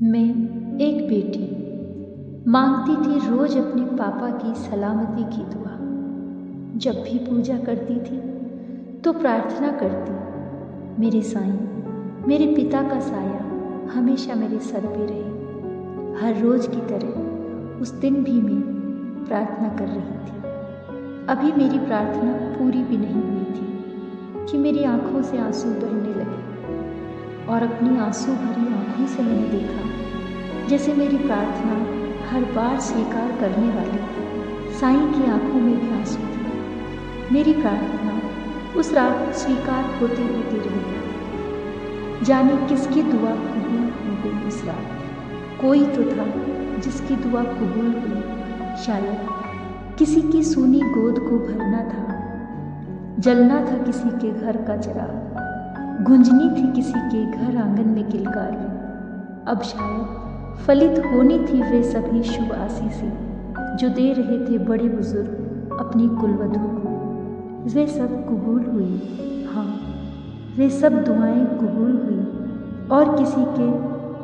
मैं एक बेटी मांगती थी रोज अपने पापा की सलामती की दुआ। जब भी पूजा करती थी तो प्रार्थना करती, मेरे साईं, मेरे पिता का साया हमेशा मेरे सर पे रहे। हर रोज की तरह उस दिन भी मैं प्रार्थना कर रही थी। अभी मेरी प्रार्थना पूरी भी नहीं हुई थी कि मेरी आंखों से आंसू बहने लगे और अपनी आंसू भरी आंखों से मैंने देखा जैसे मेरी प्रार्थना हर बार स्वीकार करने वाली साईं की आंखों में भी आंसू थे। मेरी प्रार्थना उस रात स्वीकार होते होते रही। जाने किसकी दुआ कबूल हो गई उस रात। कोई तो था जिसकी दुआ कबूल हुई। शायद किसी की सूनी गोद को भरना था, जलना था किसी के घर का चिराग, गूंजनी थी किसी के घर आंगन में किलकारी। अब शायद फलित होनी थी वे सभी शुभ आशीषें जो दे रहे थे बड़े बुजुर्ग अपनी कुलवधू को। वे सब कबूल हुई, हाँ, वे सब दुआएं कबूल हुई और किसी के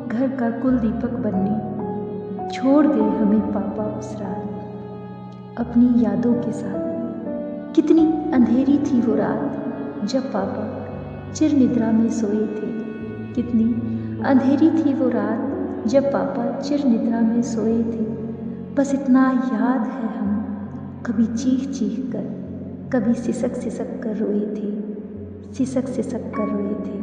घर का कुल दीपक बनने छोड़ गए हमें पापा उस रात अपनी यादों के साथ। कितनी अंधेरी थी वो रात जब पापा चिर निद्रा में सोए थे। कितनी अंधेरी थी वो रात जब पापा चिर निद्रा में सोए थे। बस इतना याद है, हम कभी चीख चीख कर, कभी सिसक सिसक कर रोए थे, सिसक सिसक कर रोए थे।